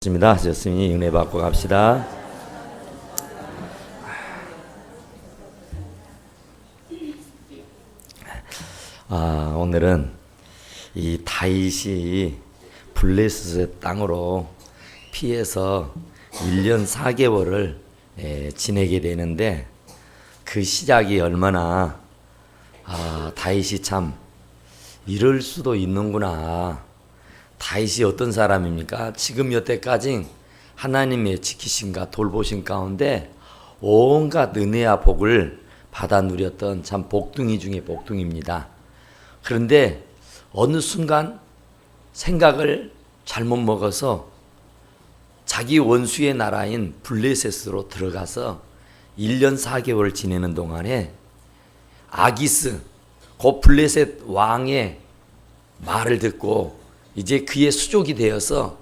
좋습니다. 좋습니다. 은혜 받고 갑시다. 오늘은 이 다윗이 블레셋의 땅으로 피해서 1년 4개월을 지내게 되는데, 그 시작이 얼마나 다윗이 참 이럴 수도 있는구나. 다윗이 어떤 사람입니까? 지금 여태까지 하나님의 지키심과 돌보심 가운데 온갖 은혜와 복을 받아 누렸던 참 복둥이 중에 복둥입니다. 그런데 어느 순간 생각을 잘못 먹어서 자기 원수의 나라인 블레셋으로 들어가서 1년 4개월 지내는 동안에 아기스, 그 블레셋 왕의 말을 듣고 이제 그의 수족이 되어서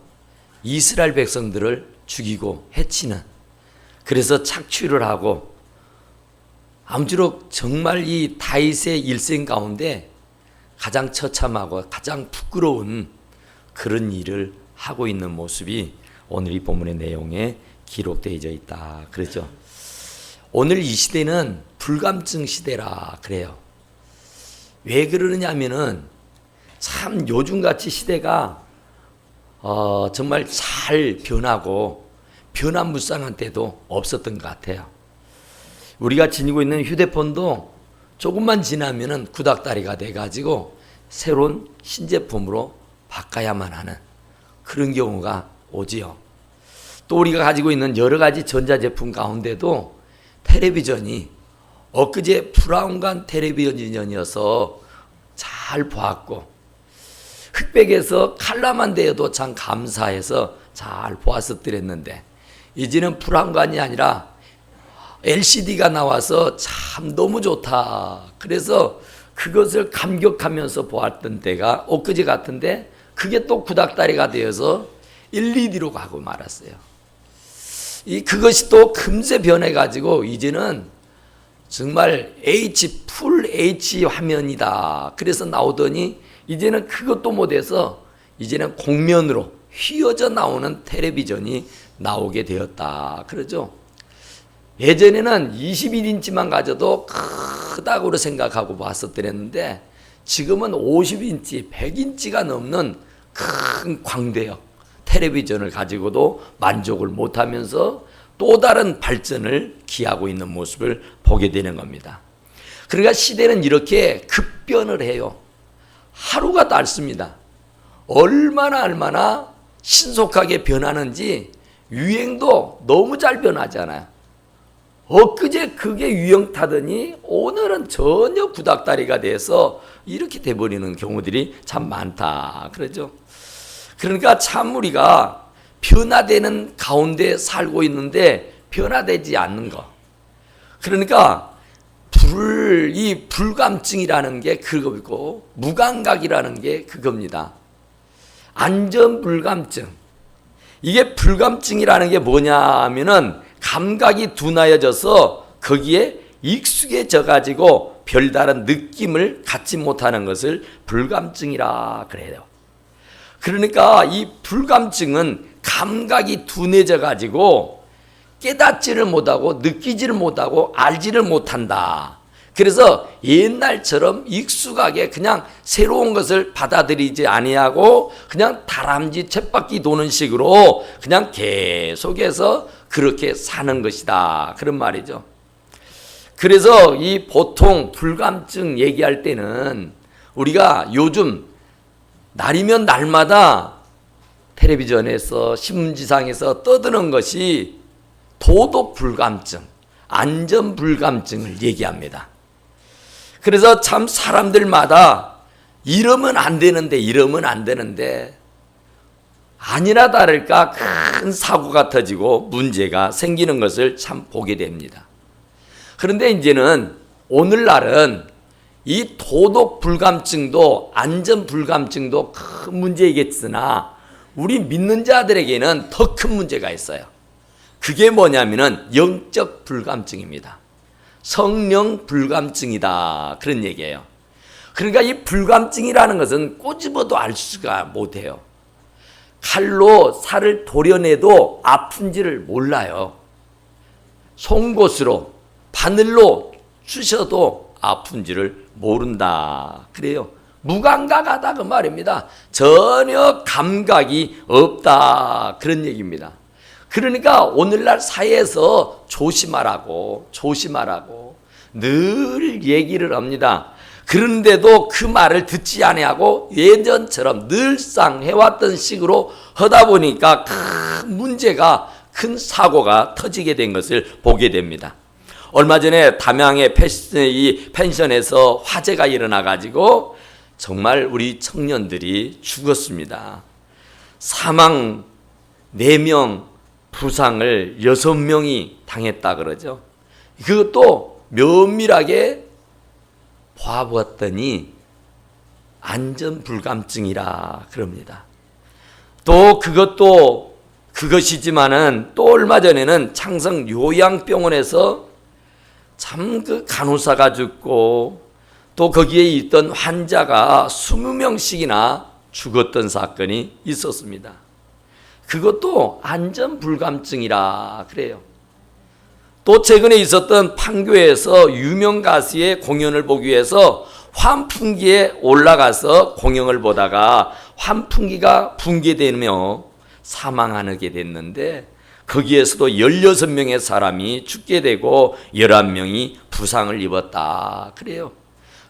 이스라엘 백성들을 죽이고 해치는, 그래서 착취를 하고, 아무쪼록 정말 이 다윗의 일생 가운데 가장 처참하고 가장 부끄러운 그런 일을 하고 있는 모습이 오늘 이 본문의 내용에 기록되어져 있다 그러죠. 오늘 이 시대는 불감증 시대라 그래요. 왜 그러느냐면은 참 요즘같이 시대가 정말 잘 변하고 변화무쌍한 때도 없었던 것 같아요. 우리가 지니고 있는 휴대폰도 조금만 지나면은 구닥다리가 돼가지고 새로운 신제품으로 바꿔야만 하는 그런 경우가 오지요. 또 우리가 가지고 있는 여러 가지 전자제품 가운데도 텔레비전이 엊그제 브라운관 텔레비전이어서 잘 보았고, 흑백에서 칼라만 되어도 참 감사해서 잘 보았었더랬는데, 이제는 브라운관이 아니라 LCD가 나와서 참 너무 좋다. 그래서 그것을 감격하면서 보았던 때가 엊그제 같은데, 그게 또 구닥다리가 되어서 LED로 가고 말았어요. 그것이 또 금세 변해가지고 이제는 정말 풀 H 화면이다. 그래서 나오더니 이제는 그것도 못해서 이제는 공면으로 휘어져 나오는 텔레비전이 나오게 되었다 그러죠. 예전에는 21인치만 가져도 크다고 생각하고 봤었더랬는데, 지금은 50인치, 100인치가 넘는 큰 광대역 텔레비전을 가지고도 만족을 못하면서 또 다른 발전을 기하고 있는 모습을 보게 되는 겁니다. 그러니까 시대는 이렇게 급변을 해요. 하루가 짧습니다. 얼마나 신속하게 변하는지 유행도 너무 잘 변하잖아요. 엊그제 그게 유행 타더니 오늘은 전혀 구닥다리가 돼서 이렇게 돼버리는 경우들이 참 많다 그러죠. 그러니까 참 우리가 변화되는 가운데 살고 있는데 변화되지 않는 거. 그러니까 이 불감증이라는 게 그거고, 무감각이라는 게 그겁니다. 안전불감증. 이게 불감증이라는 게 뭐냐 하면은 감각이 둔하여져서 거기에 익숙해져 가지고 별다른 느낌을 갖지 못하는 것을 불감증이라 그래요. 그러니까 이 불감증은 감각이 둔해져 가지고 깨닫지를 못하고 느끼지를 못하고 알지를 못한다. 그래서 옛날처럼 익숙하게 그냥 새로운 것을 받아들이지 아니하고 그냥 다람쥐 쳇바퀴 도는 식으로 그냥 계속해서 그렇게 사는 것이다. 그런 말이죠. 그래서 이 보통 불감증 얘기할 때는 우리가 요즘 날이면 날마다 텔레비전에서 신문지상에서 떠드는 것이 도덕불감증, 안전불감증을 얘기합니다. 그래서 참 사람들마다 이러면 안 되는데 아니나 다를까 큰 사고가 터지고 문제가 생기는 것을 참 보게 됩니다. 그런데 이제는 오늘날은 이 도덕불감증도 안전불감증도 큰 문제이겠으나 우리 믿는 자들에게는 더 큰 문제가 있어요. 그게 뭐냐면은 영적 불감증입니다. 성령 불감증이다. 그런 얘기예요. 그러니까 이 불감증이라는 것은 꼬집어도 알 수가 못해요. 칼로 살을 도려내도 아픈지를 몰라요. 송곳으로 바늘로 쑤셔도 아픈지를 모른다. 그래요. 무감각하다 그 말입니다. 전혀 감각이 없다 그런 얘기입니다. 그러니까 오늘날 사회에서 조심하라고 늘 얘기를 합니다. 그런데도 그 말을 듣지 아니하고 예전처럼 늘상 해왔던 식으로 하다 보니까 큰 문제가, 큰 사고가 터지게 된 것을 보게 됩니다. 얼마 전에 담양의 펜션에서 화재가 일어나가지고 정말 우리 청년들이 죽었습니다. 사망 4명, 부상을 6명이 당했다 그러죠. 그것도 면밀하게 봐보았더니 안전불감증이라 그럽니다. 또 그것이지만은 또 얼마 전에는 창성 요양병원에서 참 그 간호사가 죽고 또 거기에 있던 환자가 20명씩이나 죽었던 사건이 있었습니다. 그것도 안전불감증이라 그래요. 또 최근에 있었던 판교에서 유명 가수의 공연을 보기 위해서 환풍기에 올라가서 공연을 보다가 환풍기가 붕괴되며 사망하게 됐는데 거기에서도 16명의 사람이 죽게 되고 11명이 부상을 입었다 그래요.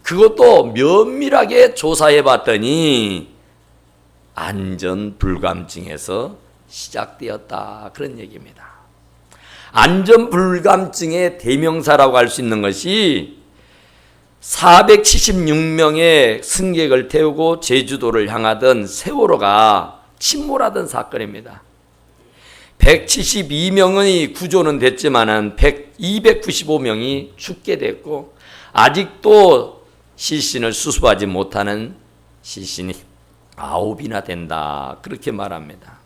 그것도 면밀하게 조사해 봤더니 안전불감증에서 시작되었다 그런 얘기입니다. 안전불감증의 대명사라고 할 수 있는 것이 476명의 승객을 태우고 제주도를 향하던 세월호가 침몰하던 사건입니다. 172명의 구조는 됐지만은 295명이 죽게 됐고 아직도 시신을 수습하지 못하는 시신이 9이나 된다 그렇게 말합니다.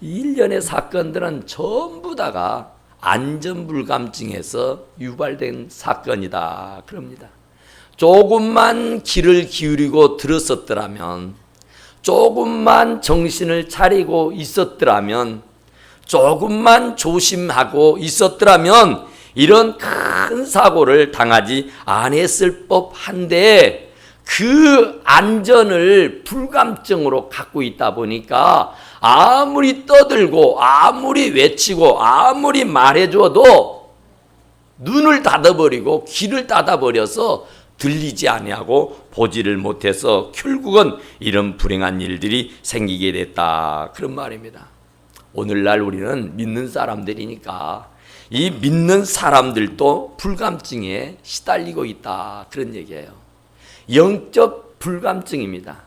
일련의 사건들은 전부 다가 안전불감증에서 유발된 사건이다 그럽니다. 조금만 귀를 기울이고 들었었더라면, 조금만 정신을 차리고 있었더라면, 조금만 조심하고 있었더라면 이런 큰 사고를 당하지 않았을 법한데 그 안전을 불감증으로 갖고 있다 보니까 아무리 떠들고 아무리 외치고 아무리 말해줘도 눈을 닫아버리고 귀를 닫아버려서 들리지 아니하고 보지를 못해서 결국은 이런 불행한 일들이 생기게 됐다 그런 말입니다. 오늘날 우리는 믿는 사람들이니까 이 믿는 사람들도 불감증에 시달리고 있다 그런 얘기예요. 영적 불감증입니다.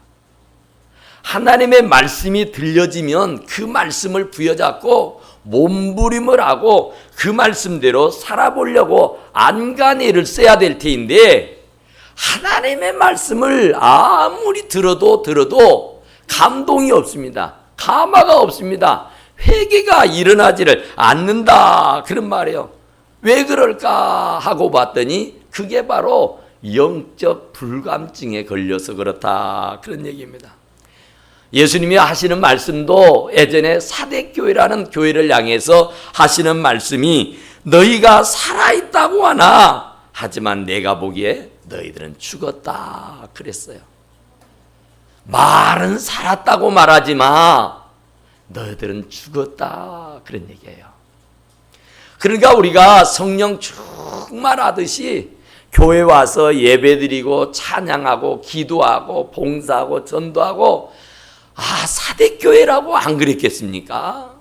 하나님의 말씀이 들려지면 그 말씀을 부여잡고 몸부림을 하고 그 말씀대로 살아보려고 안간힘을 써야 될 테인데 하나님의 말씀을 아무리 들어도 감동이 없습니다. 감화가 없습니다. 회개가 일어나지를 않는다 그런 말이에요. 왜 그럴까 하고 봤더니 그게 바로 영적 불감증에 걸려서 그렇다 그런 얘기입니다. 예수님이 하시는 말씀도 예전에 사대교회라는 교회를 향해서 하시는 말씀이 너희가 살아있다고 하나 하지만 내가 보기에 너희들은 죽었다 그랬어요. 말은 살았다고 말하지 마. 너희들은 죽었다 그런 얘기예요. 그러니까 우리가 성령 충만하듯이 교회 와서 예배드리고 찬양하고 기도하고 봉사하고 전도하고 사대교회라고 안 그랬겠습니까?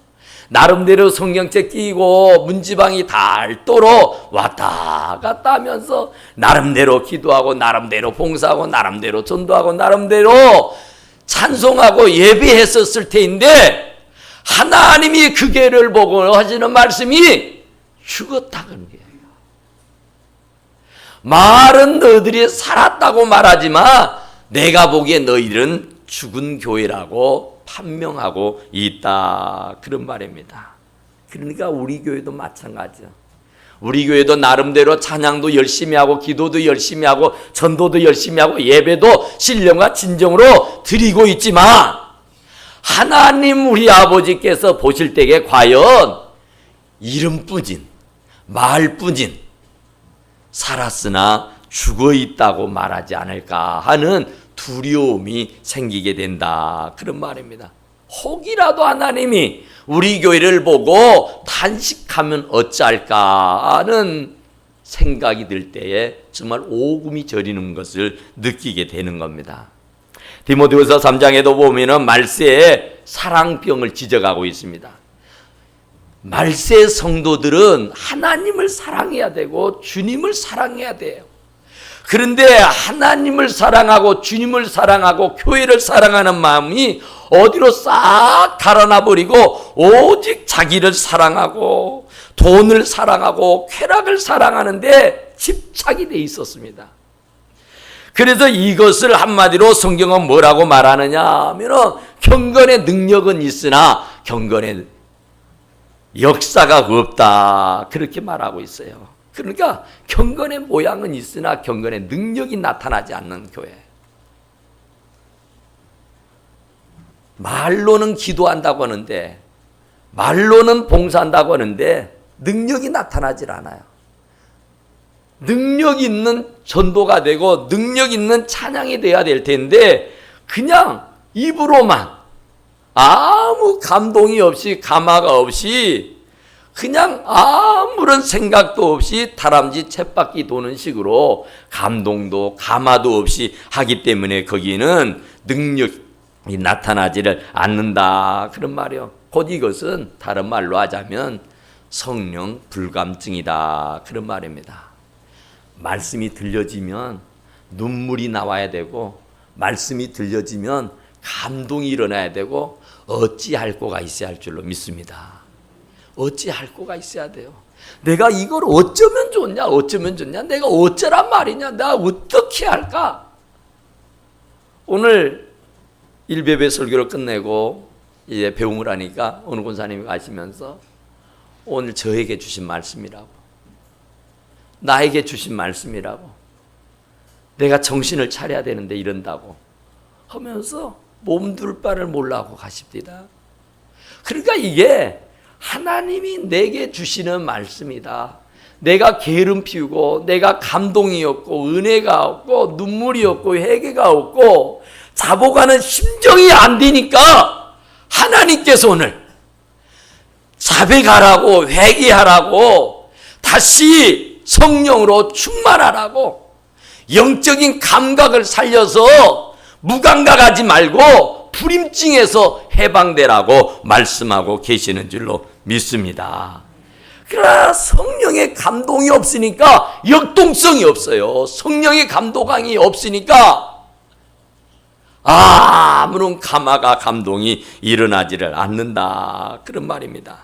나름대로 성경책 끼고 문지방이 닳도록 왔다 갔다 하면서 나름대로 기도하고 나름대로 봉사하고 나름대로 전도하고 나름대로 찬송하고 예배했었을 테인데 하나님이 그 괴를 보고 하시는 말씀이 죽었다는 거예요. 말은 너희들이 살았다고 말하지만 내가 보기에 너희들은 죽은 교회라고 판명하고 있다 그런 말입니다. 그러니까 우리 교회도 마찬가지죠. 우리 교회도 나름대로 찬양도 열심히 하고 기도도 열심히 하고 전도도 열심히 하고 예배도 신령과 진정으로 드리고 있지만 하나님 우리 아버지께서 보실 때에 과연 이름뿐인, 말뿐인, 살았으나 죽어 있다고 말하지 않을까 하는 두려움이 생기게 된다. 그런 말입니다. 혹이라도 하나님이 우리 교회를 보고 탄식하면 어찌할까 하는 생각이 들 때에 정말 오금이 저리는 것을 느끼게 되는 겁니다. 디모데후서 3장에도 보면은 말세에 사랑병을 지적하고 있습니다. 말세 성도들은 하나님을 사랑해야 되고 주님을 사랑해야 돼요. 그런데 하나님을 사랑하고 주님을 사랑하고 교회를 사랑하는 마음이 어디로 싹 달아나 버리고 오직 자기를 사랑하고 돈을 사랑하고 쾌락을 사랑하는데 집착이 돼 있었습니다. 그래서 이것을 한마디로 성경은 뭐라고 말하느냐 하면 경건의 능력은 있으나 경건의 역사가 없다, 그렇게 말하고 있어요. 그러니까 경건의 모양은 있으나 경건의 능력이 나타나지 않는 교회. 말로는 기도한다고 하는데, 말로는 봉사한다고 하는데 능력이 나타나질 않아요. 능력 있는 전도가 되고 능력 있는 찬양이 돼야 될 텐데 그냥 입으로만 아무 감동이 없이 감화가 없이 그냥 아무런 생각도 없이 다람쥐 쳇바퀴 도는 식으로 감동도 감화도 없이 하기 때문에 거기는 능력이 나타나지를 않는다, 그런 말이에요. 곧 이것은 다른 말로 하자면 성령 불감증이다, 그런 말입니다. 말씀이 들려지면 눈물이 나와야 되고 말씀이 들려지면 감동이 일어나야 되고 어찌할 거가 있어야 할 줄로 믿습니다. 어찌할 거가 있어야 돼요. 내가 이걸 어쩌면 좋냐, 어쩌면 좋냐, 내가 어쩌란 말이냐, 내가 어떻게 할까? 오늘 일베베 설교를 끝내고 이제 배움을 하니까 어느 권사님이 가시면서 오늘 저에게 주신 말씀이라고, 나에게 주신 말씀이라고, 내가 정신을 차려야 되는데 이런다고 하면서 몸둘 바를 몰라고 가십니다. 그러니까 이게 하나님이 내게 주시는 말씀이다. 내가 게으름 피우고 내가 감동이 없고 은혜가 없고 눈물이 없고 회개가 없고 자복하는 심정이 안 되니까 하나님께서 오늘 자백하라고, 회개하라고, 다시 성령으로 충만하라고, 영적인 감각을 살려서 무감각하지 말고 불임증에서 해방되라고 말씀하고 계시는 줄로 믿습니다. 그러나 성령의 감동이 없으니까 역동성이 없어요. 성령의 감동이 없으니까 아무런 감화가 감동이 일어나지를 않는다, 그런 말입니다.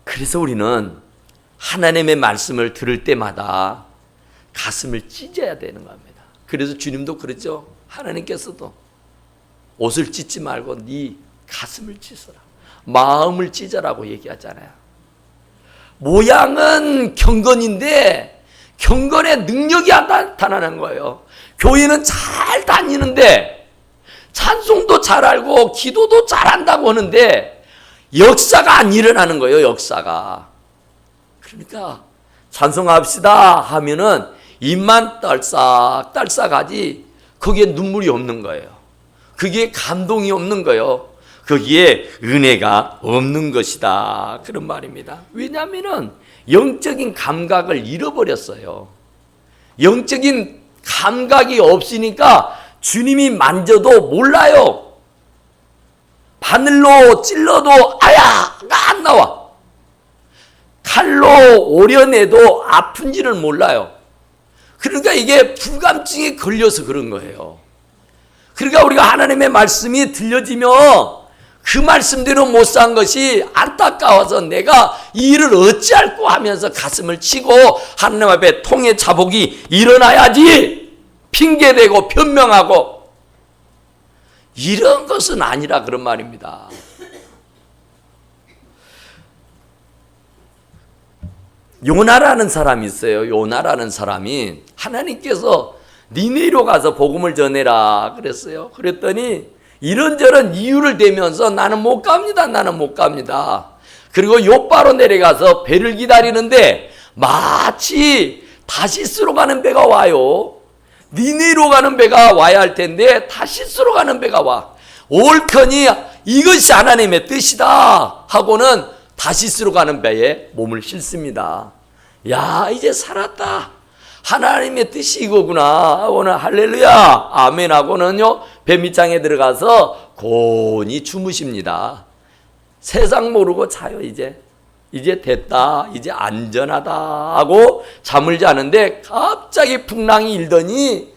그래서 우리는 하나님의 말씀을 들을 때마다 가슴을 찢어야 되는 겁니다. 그래서 주님도 그러죠. 하나님께서도 옷을 찢지 말고 네 가슴을 찢어라, 마음을 찢어라고 얘기하잖아요. 모양은 경건인데 경건의 능력이 안 나타나는 거예요. 교회는 잘 다니는데 찬송도 잘 알고 기도도 잘한다고 하는데 역사가 안 일어나는 거예요. 역사가. 그러니까 찬송합시다 하면은 입만 떨싹떨싹하지 거기에 눈물이 없는 거예요. 거기에 감동이 없는 거예요. 거기에 은혜가 없는 것이다, 그런 말입니다. 왜냐하면은 영적인 감각을 잃어버렸어요. 영적인 감각이 없으니까 주님이 만져도 몰라요. 바늘로 찔러도 아야가 안 나와. 칼로 오려내도 아픈지를 몰라요. 그러니까 이게 불감증에 걸려서 그런 거예요. 그러니까 우리가 하나님의 말씀이 들려지면 그 말씀대로 못 산 것이 안타까워서 내가 이 일을 어찌할꼬 하면서 가슴을 치고 하나님 앞에 통의 자복이 일어나야지 핑계대고 변명하고 이런 것은 아니라, 그런 말입니다. 요나라는 사람이 있어요. 요나라는 사람이 하나님께서 니네로 가서 복음을 전해라 그랬어요. 그랬더니 이런저런 이유를 대면서 나는 못 갑니다. 나는 못 갑니다. 그리고 요바로 내려가서 배를 기다리는데 마치 다시스로 가는 배가 와요. 니네로 가는 배가 와야 할 텐데 다시스로 가는 배가 와. 옳거니 이것이 하나님의 뜻이다 하고는 다시스로 가는 배에 몸을 싣습니다. 야, 이제 살았다. 하나님의 뜻이 이거구나. 오늘 할렐루야 아멘 하고는요 배 밑장에 들어가서 곤히 주무십니다. 세상 모르고 자요. 이제 됐다, 이제 안전하다 하고 잠을 자는데 갑자기 풍랑이 일더니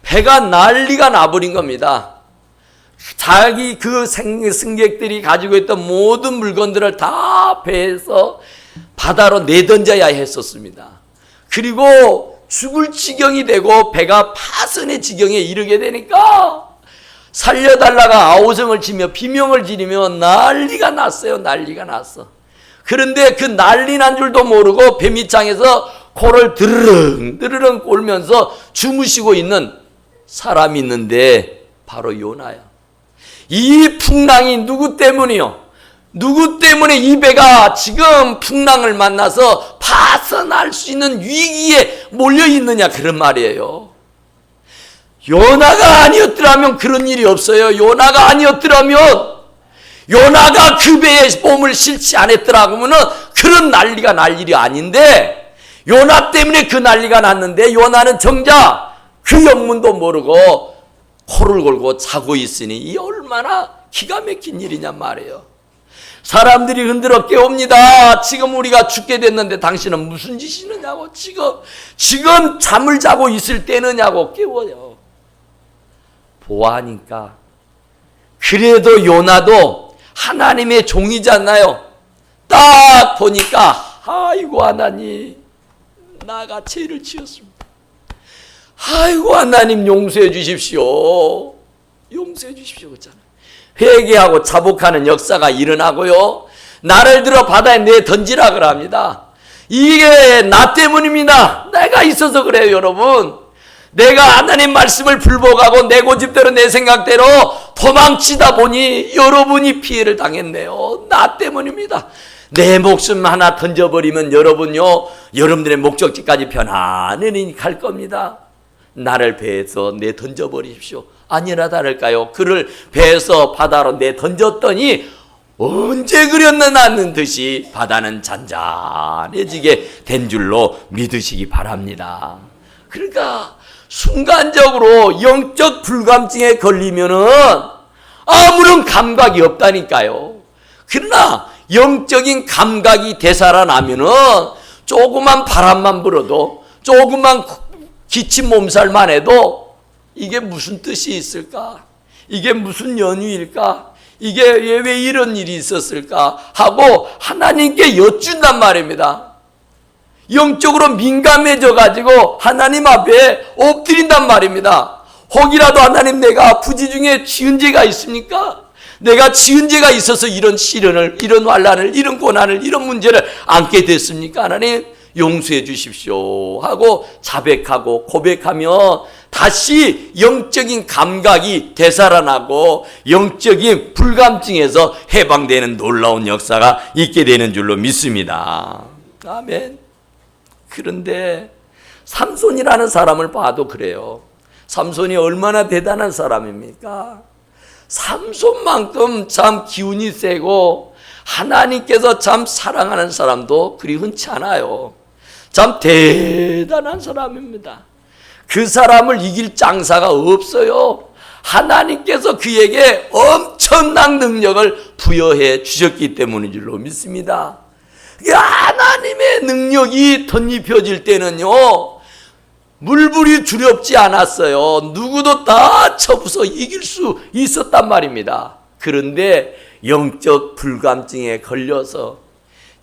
배가 난리가 나버린 겁니다. 자기 그 승객들이 가지고 있던 모든 물건들을 다 배에서 바다로 내던져야 했었습니다. 그리고 죽을 지경이 되고 배가 파선의 지경에 이르게 되니까 살려달라가 아우성을 치며 비명을 지르며 난리가 났어요. 난리가 났어. 그런데 그 난리 난 줄도 모르고 배 밑장에서 코를 드르릉 꼴면서 주무시고 있는 사람이 있는데 바로 요나야. 이 풍랑이 누구 때문이요? 누구 때문에 이 배가 지금 풍랑을 만나서 파선할 수 있는 위기에 몰려 있느냐 그런 말이에요. 요나가 아니었더라면 그런 일이 없어요. 요나가 아니었더라면 요나가 그 배에 몸을 실지 않았더라고는 그런 난리가 날 일이 아닌데 요나 때문에 그 난리가 났는데 요나는 정작 그 영문도 모르고 코를 골고 자고 있으니 이 얼마나 기가 막힌 일이냐 말이에요. 사람들이 흔들어 깨웁니다. 지금 우리가 죽게 됐는데 당신은 무슨 짓이느냐고 지금 잠을 자고 있을 때느냐고 깨워요. 보아하니까 그래도 요나도 하나님의 종이잖아요. 딱 보니까 아이고 하나님 나가 죄를 지었습니다. 아이고 하나님 용서해 주십시오. 용서해 주십시오 그랬잖아요. 회개하고 자복하는 역사가 일어나고요. 나를 들어 바다에 내 던지라 그럽니다. 이게 나 때문입니다. 내가 있어서 그래요 여러분. 내가 하나님 말씀을 불복하고 내 고집대로 내 생각대로 도망치다 보니 여러분이 피해를 당했네요. 나 때문입니다. 내 목숨 하나 던져버리면 여러분요 여러분들의 목적지까지 편안히 갈 겁니다. 나를 배에서 내 던져버리십시오. 아니나 다를까요? 그를 배에서 바다로 내 던졌더니 언제 그렸느냐는 듯이 바다는 잔잔해지게 된 줄로 믿으시기 바랍니다. 그러니까 순간적으로 영적 불감증에 걸리면은 아무런 감각이 없다니까요. 그러나 영적인 감각이 되살아나면은 조그만 바람만 불어도 조그만 기침 몸살만 해도 이게 무슨 뜻이 있을까? 이게 무슨 연유일까? 이게 왜 이런 일이 있었을까? 하고 하나님께 여쭌단 말입니다. 영적으로 민감해져 가지고 하나님 앞에 엎드린단 말입니다. 혹이라도 하나님 내가 부지 중에 지은 죄가 있습니까? 내가 지은 죄가 있어서 이런 시련을, 이런 환난을, 이런 고난을, 이런 문제를 안게 됐습니까? 하나님 용서해 주십시오 하고 자백하고 고백하며 다시 영적인 감각이 되살아나고 영적인 불감증에서 해방되는 놀라운 역사가 있게 되는 줄로 믿습니다. 아멘. 그런데 삼손이라는 사람을 봐도 그래요. 삼손이 얼마나 대단한 사람입니까? 삼손만큼 참 기운이 세고 하나님께서 참 사랑하는 사람도 그리 흔치 않아요. 참 대단한 사람입니다. 그 사람을 이길 장사가 없어요. 하나님께서 그에게 엄청난 능력을 부여해 주셨기 때문인 줄로 믿습니다. 하나님의 능력이 덧입혀질 때는요 물불이 두렵지 않았어요. 누구도 다 쳐부서 이길 수 있었단 말입니다. 그런데 영적 불감증에 걸려서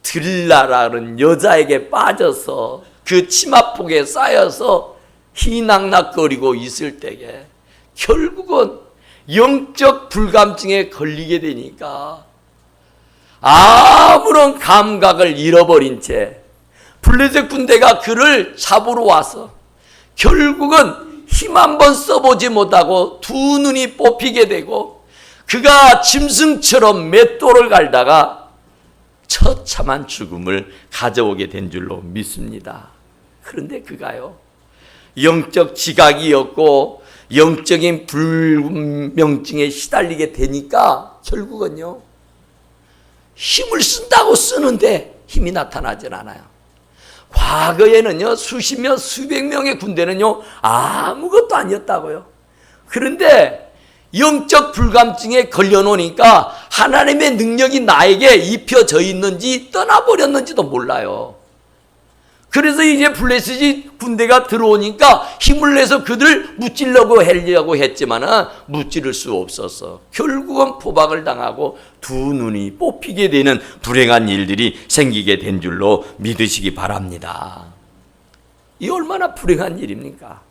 들라라는 여자에게 빠져서 그 치마폭에 쌓여서 희낙낙거리고 있을 때에 결국은 영적 불감증에 걸리게 되니까 아무런 감각을 잃어버린 채 블레셋 군대가 그를 잡으러 와서 결국은 힘 한번 써보지 못하고 두 눈이 뽑히게 되고 그가 짐승처럼 맷돌을 갈다가 처참한 죽음을 가져오게 된 줄로 믿습니다. 그런데 그가요, 영적 지각이었고 영적인 불면증에 시달리게 되니까 결국은요, 힘을 쓴다고 쓰는데 힘이 나타나질 않아요. 과거에는요, 수십명, 수백 명의 군대는요, 아무것도 아니었다고요. 그런데 영적 불감증에 걸려놓으니까 하나님의 능력이 나에게 입혀져 있는지 떠나버렸는지도 몰라요. 그래서 이제 블레셋이 군대가 들어오니까 힘을 내서 그들을 무찌려고 하려고 했지만은 무찌를 수 없었어. 결국은 포박을 당하고 두 눈이 뽑히게 되는 불행한 일들이 생기게 된 줄로 믿으시기 바랍니다. 이 얼마나 불행한 일입니까?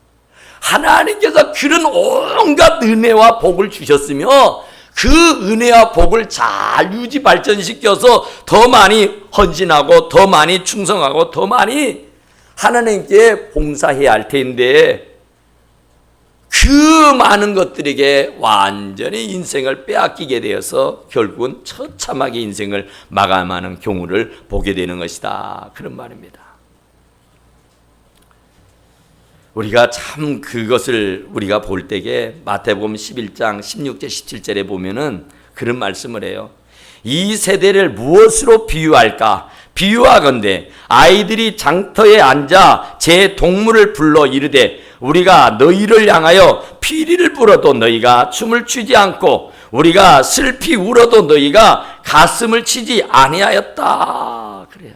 하나님께서 그런 온갖 은혜와 복을 주셨으며 그 은혜와 복을 잘 유지 발전시켜서 더 많이 헌신하고 더 많이 충성하고 더 많이 하나님께 봉사해야 할 텐데 그 많은 것들에게 완전히 인생을 빼앗기게 되어서 결국은 처참하게 인생을 마감하는 경우를 보게 되는 것이다. 그런 말입니다. 우리가 참 그것을 우리가 볼 때에 마태복음 11장 16절 17절에 보면은 그런 말씀을 해요. 이 세대를 무엇으로 비유할까? 비유하건대 아이들이 장터에 앉아 제 동물을 불러 이르되 우리가 너희를 향하여 피리를 불어도 너희가 춤을 추지 않고 우리가 슬피 울어도 너희가 가슴을 치지 아니하였다. 그래요.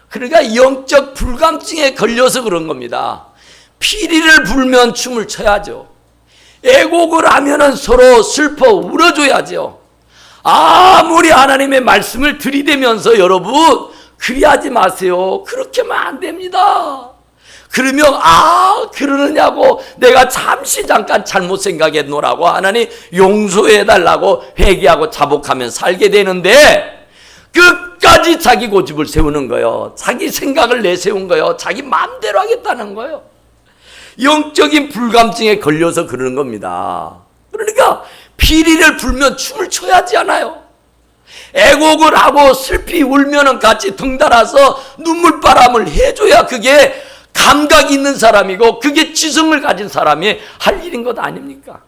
그러니까 영적 불감증에 걸려서 그런 겁니다. 피리를 불면 춤을 춰야죠. 애곡을 하면은 서로 슬퍼 울어줘야죠. 아무리 하나님의 말씀을 들이대면서 여러분 그리하지 마세요. 그렇게 하면 안 됩니다. 그러면 그러느냐고 내가 잠깐 잘못 생각했노라고 하나님 용서해달라고 회개하고 자복하면 살게 되는데 끝까지 자기 고집을 세우는 거예요. 자기 생각을 내세운 거예요. 자기 마음대로 하겠다는 거예요. 영적인 불감증에 걸려서 그러는 겁니다. 그러니까 피리를 불면 춤을 춰야지 않아요. 애곡을 하고 슬피 울면은 같이 덩달아서 눈물바람을 해줘야 그게 감각이 있는 사람이고 그게 지성을 가진 사람이 할 일인 것 아닙니까?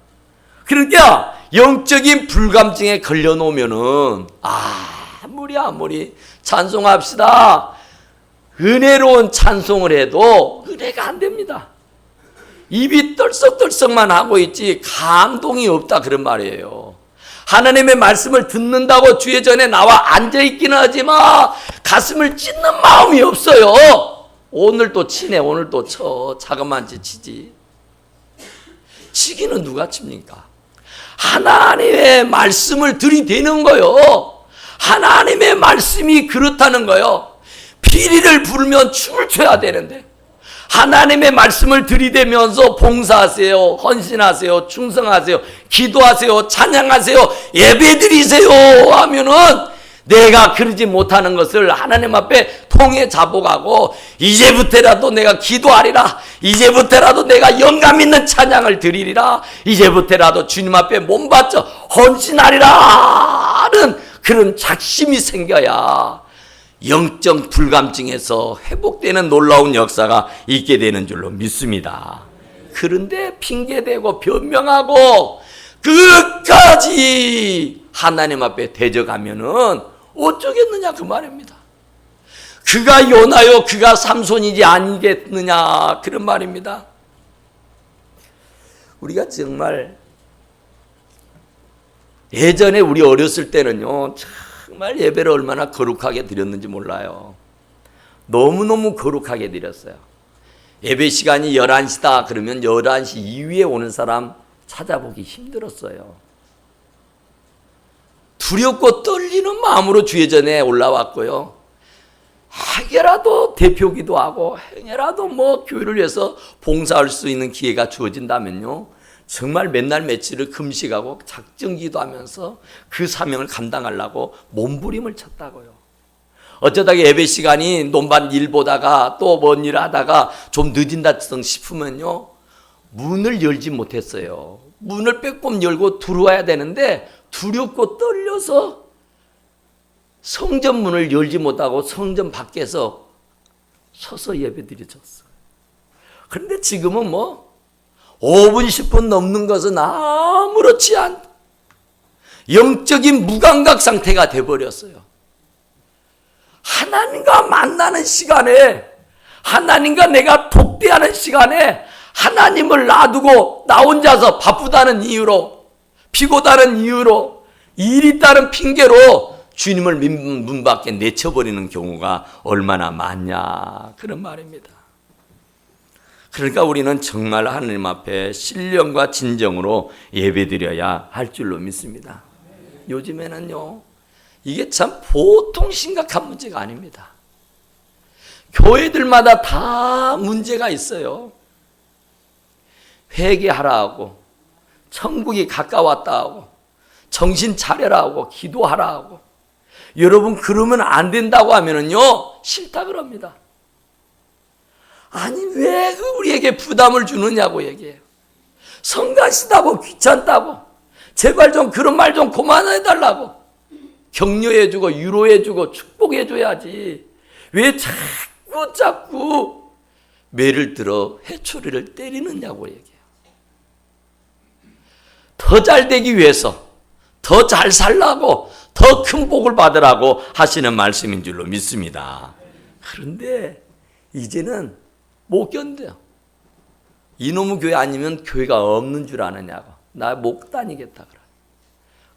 그러니까 영적인 불감증에 걸려놓으면은 아무리 찬송합시다. 은혜로운 찬송을 해도 은혜가 안 됩니다. 입이 떨썩떨썩만 하고 있지 감동이 없다 그런 말이에요. 하나님의 말씀을 듣는다고 주의 전에 나와 앉아있기는 하지만 가슴을 찢는 마음이 없어요. 오늘 또 치네, 오늘 또 쳐. 자그만치 치지. 치기는 누가 칩니까? 하나님의 말씀을 들이대는 거요. 하나님의 말씀이 그렇다는 거요. 피리를 부르면 춤을 춰야 되는데 하나님의 말씀을 들이대면서 봉사하세요, 헌신하세요, 충성하세요, 기도하세요, 찬양하세요, 예배드리세요 하면은 내가 그러지 못하는 것을 하나님 앞에 통해 자복하고 이제부터라도 내가 기도하리라, 이제부터라도 내가 영감 있는 찬양을 드리리라, 이제부터라도 주님 앞에 몸 바쳐 헌신하리라 하는 그런 작심이 생겨야 영적 불감증에서 회복되는 놀라운 역사가 있게 되는 줄로 믿습니다. 그런데 핑계대고 변명하고 끝까지 하나님 앞에 대적하면은 어쩌겠느냐 그 말입니다. 그가 요나요 그가 삼손이지 아니겠느냐 그런 말입니다. 우리가 정말 예전에 우리 어렸을 때는요 정말 예배를 얼마나 거룩하게 드렸는지 몰라요. 너무너무 거룩하게 드렸어요. 예배 시간이 11시다 그러면 11시 이후에 오는 사람 찾아보기 힘들었어요. 두렵고 떨리는 마음으로 주의 전에 올라왔고요. 행여라도 대표기도 하고 행여라도 교회를 위해서 봉사할 수 있는 기회가 주어진다면요. 정말 맨날 며칠을 금식하고 작정기도 하면서 그 사명을 감당하려고 몸부림을 쳤다고요. 어쩌다가 예배 시간이 논밭 일 보다가 또 뭔 일 하다가 좀 늦은다 싶으면요. 문을 열지 못했어요. 문을 빼꼼 열고 들어와야 되는데 두렵고 떨려서 성전 문을 열지 못하고 성전 밖에서 서서 예배드려졌어. 그런데 지금은 5분 10분 넘는 것은 아무렇지 않 영적인 무감각 상태가 돼버렸어요. 하나님과 만나는 시간에, 하나님과 내가 독대하는 시간에 하나님을 놔두고 나 혼자서 바쁘다는 이유로, 피고다는 이유로, 일이 있다는 핑계로 주님을 문 밖에 내쳐버리는 경우가 얼마나 많냐, 그런 말입니다. 그러니까 우리는 정말 하나님 앞에 신령과 진정으로 예배드려야 할 줄로 믿습니다. 요즘에는요, 이게 참 보통 심각한 문제가 아닙니다. 교회들마다 다 문제가 있어요. 회개하라 하고, 천국이 가까웠다 하고, 정신 차려라 하고, 기도하라 하고, 여러분 그러면 안 된다고 하면은요, 싫다 그럽니다. 아니 왜 우리에게 부담을 주느냐고 얘기해요. 성가시다고, 귀찮다고, 제발 좀 그런 말 좀 그만해달라고, 격려해주고 위로해주고 축복해줘야지 왜 자꾸 매를 들어 회초리를 때리느냐고 얘기해요. 더 잘 되기 위해서, 더 잘 살라고, 더 큰 복을 받으라고 하시는 말씀인 줄로 믿습니다. 그런데 이제는 못 견뎌요. 이놈의 교회 아니면 교회가 없는 줄 아느냐고, 나 못 다니겠다 그래.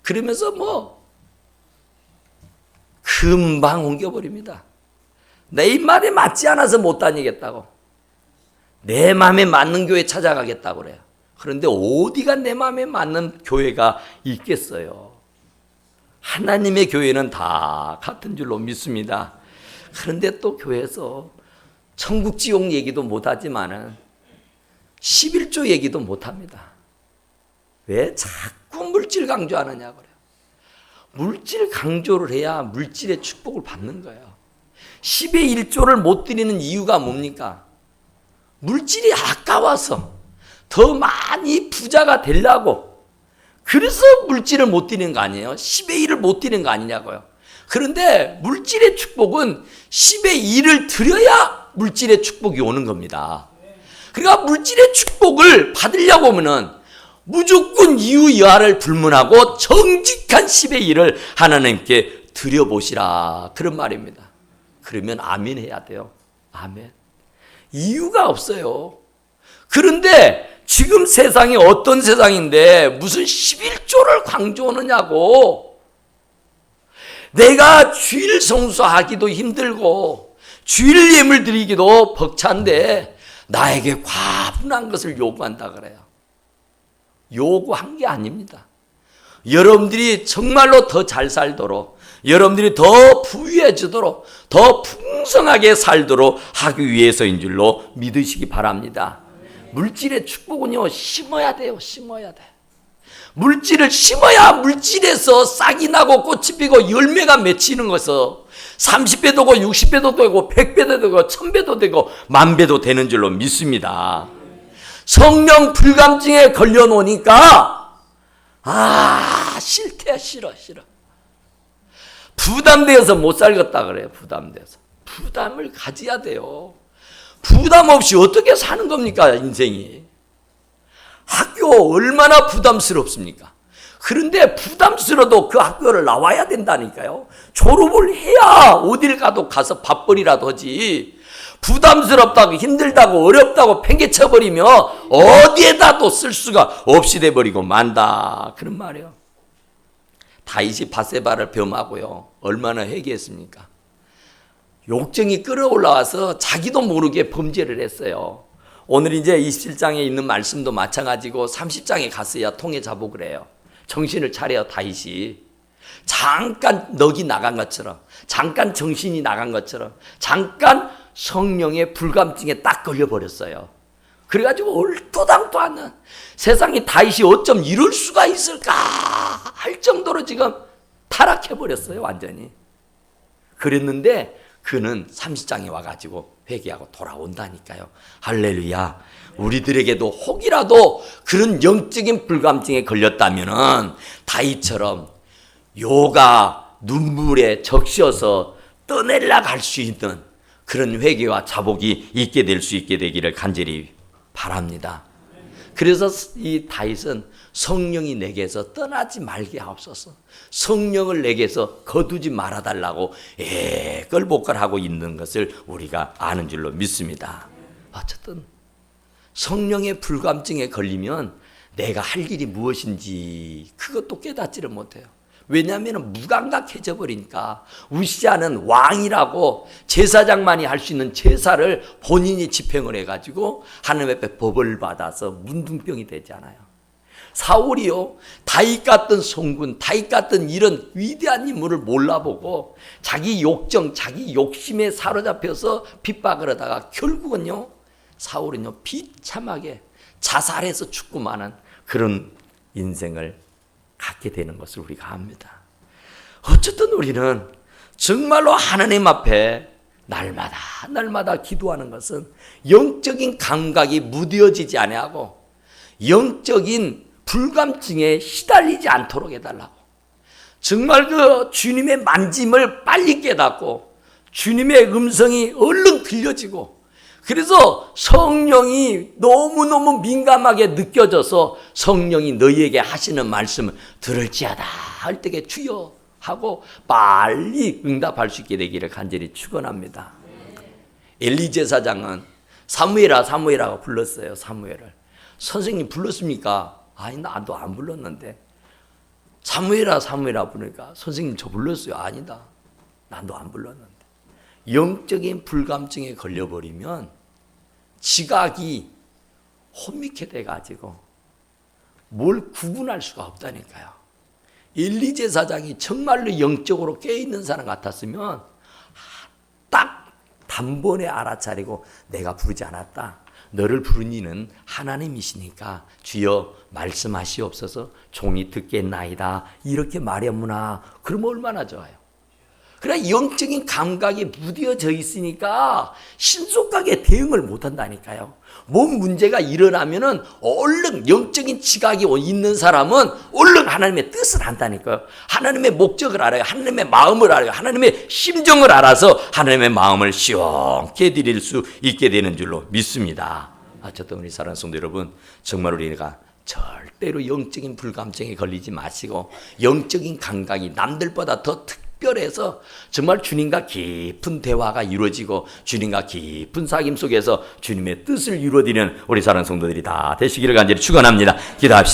그러면서 금방 옮겨버립니다. 내 입맛에 맞지 않아서 못 다니겠다고, 내 마음에 맞는 교회 찾아가겠다고 그래요. 그런데 어디가 내 마음에 맞는 교회가 있겠어요? 하나님의 교회는 다 같은 줄로 믿습니다. 그런데 또 교회에서 천국 지옥 얘기도 못하지만은 11조 얘기도 못합니다. 왜 자꾸 물질 강조하느냐 그래요. 물질 강조를 해야 물질의 축복을 받는 거예요. 10의 1조를 못 드리는 이유가 뭡니까? 물질이 아까워서 더 많이 부자가 되려고, 그래서 물질을 못 드리는 거 아니에요? 10의 1을 못 드리는 거 아니냐고요. 그런데 물질의 축복은 10의 1을 드려야 물질의 축복이 오는 겁니다. 그러니까 물질의 축복을 받으려고 하면은 무조건 이유 여하를 불문하고 정직한 10의 1을 하나님께 드려보시라, 그런 말입니다. 그러면 아멘 해야 돼요. 아멘. 이유가 없어요. 그런데 지금 세상이 어떤 세상인데 무슨 11조를 강조하느냐고. 내가 주일 성수하기도 힘들고 주일 예물 드리기도 벅찬데 나에게 과분한 것을 요구한다 그래요. 요구한 게 아닙니다. 여러분들이 정말로 더 잘 살도록, 여러분들이 더 부유해지도록, 더 풍성하게 살도록 하기 위해서인 줄로 믿으시기 바랍니다. 물질의 축복은요, 심어야 돼요. 심어야 돼. 물질을 심어야 물질에서 싹이 나고 꽃이 피고 열매가 맺히는 것은 30배도 되고 60배도 되고 100배도 되고 1000배도 되고 10,000배도 되는 줄로 믿습니다. 성령 불감증에 걸려 놓으니까 싫어. 부담돼서 못 살겠다 그래요. 부담돼서. 부담을 가져야 돼요. 부담 없이 어떻게 사는 겁니까, 인생이? 학교 얼마나 부담스럽습니까? 그런데 부담스러워도 그 학교를 나와야 된다니까요. 졸업을 해야 어딜 가도 가서 밥벌이라도 하지. 부담스럽다고 힘들다고 어렵다고 팽개쳐버리면 어디에다도 쓸 수가 없이 돼버리고 만다, 그런 말이에요. 다윗이 바세바를 범하고요, 얼마나 회개했습니까? 욕정이 끌어올라와서 자기도 모르게 범죄를 했어요. 오늘 이제 27장에 있는 말씀도 마찬가지고 30장에 갔어야 통해 자복을 해요. 정신을 차려 다윗이. 잠깐 넋이 나간 것처럼, 잠깐 정신이 나간 것처럼, 잠깐 성령의 불감증에 딱 걸려버렸어요. 그래가지고 얼토당토 않는, 세상에 다윗이 어쩜 이럴 수가 있을까 할 정도로 지금 타락해버렸어요, 완전히. 그랬는데 그는 30장에 와가지고 회개하고 돌아온다니까요. 할렐루야. 우리들에게도 혹이라도 그런 영적인 불감증에 걸렸다면은 다윗처럼 요가 눈물에 적셔서 떠내려 갈 수 있는 그런 회개와 자복이 있게 될 수 있게 되기를 간절히 바랍니다. 그래서 이 다윗은 성령이 내게서 떠나지 말게 하옵소서, 성령을 내게서 거두지 말아달라고 애걸복걸하고 있는 것을 우리가 아는 줄로 믿습니다. 어쨌든 성령의 불감증에 걸리면 내가 할 일이 무엇인지 그것도 깨닫지를 못해요. 왜냐하면 무감각해져 버리니까. 우시아는 왕이라고 제사장만이 할 수 있는 제사를 본인이 집행을 해가지고 하나님 앞에 법을 받아서 문둥병이 되잖아요. 사울이요, 다윗 같은 성군, 다윗 같은 이런 위대한 인물을 몰라보고 자기 욕정, 자기 욕심에 사로잡혀서 핍박을 하다가 결국은요, 사울은요 비참하게 자살해서 죽고 마는 그런 인생을 갖게 되는 것을 우리가 압니다. 어쨌든 우리는 정말로 하나님 앞에 날마다 기도하는 것은 영적인 감각이 무뎌지지 아니하고 영적인 불감증에 시달리지 않도록 해달라고, 정말 그 주님의 만짐을 빨리 깨닫고 주님의 음성이 얼른 들려지고, 그래서 성령이 너무너무 민감하게 느껴져서 성령이 너희에게 하시는 말씀을 들을지어다 할 때에 주여 하고 빨리 응답할 수 있게 되기를 간절히 축원합니다. 엘리 제사장은 사무엘아 불렀어요. 사무엘을. 선생님 불렀습니까? 아니, 나도 안 불렀는데. 사무엘아 부르니까 선생님 저 불렀어요. 아니다, 나도 안 불렀는데. 영적인 불감증에 걸려버리면 지각이 혼미케 돼가지고 뭘 구분할 수가 없다니까요. 엘리 제사장이 정말로 영적으로 깨어있는 사람 같았으면 딱 단번에 알아차리고 내가 부르지 않았다, 너를 부른 이는 하나님이시니까 주여 말씀하시옵소서, 종이 듣겠나이다, 이렇게 말했구나. 그러면 얼마나 좋아요. 그래, 영적인 감각이 무뎌져 있으니까 신속하게 대응을 못한다니까요. 뭔 문제가 일어나면은 얼른 영적인 지각이 있는 사람은 얼른 하나님의 뜻을 한다니까요. 하나님의 목적을 알아요. 하나님의 마음을 알아요. 하나님의 심정을 알아서 하나님의 마음을 시원케 드릴 수 있게 되는 줄로 믿습니다. 어쨌든 우리 사랑하는 성도 여러분, 정말 우리가 절대로 영적인 불감증에 걸리지 마시고 영적인 감각이 남들보다 더 특별해서 정말 주님과 깊은 대화가 이루어지고 주님과 깊은 사귐 속에서 주님의 뜻을 이루어지는 우리 사랑하는 성도들이 다 되시기를 간절히 축원합니다. 기도합시다.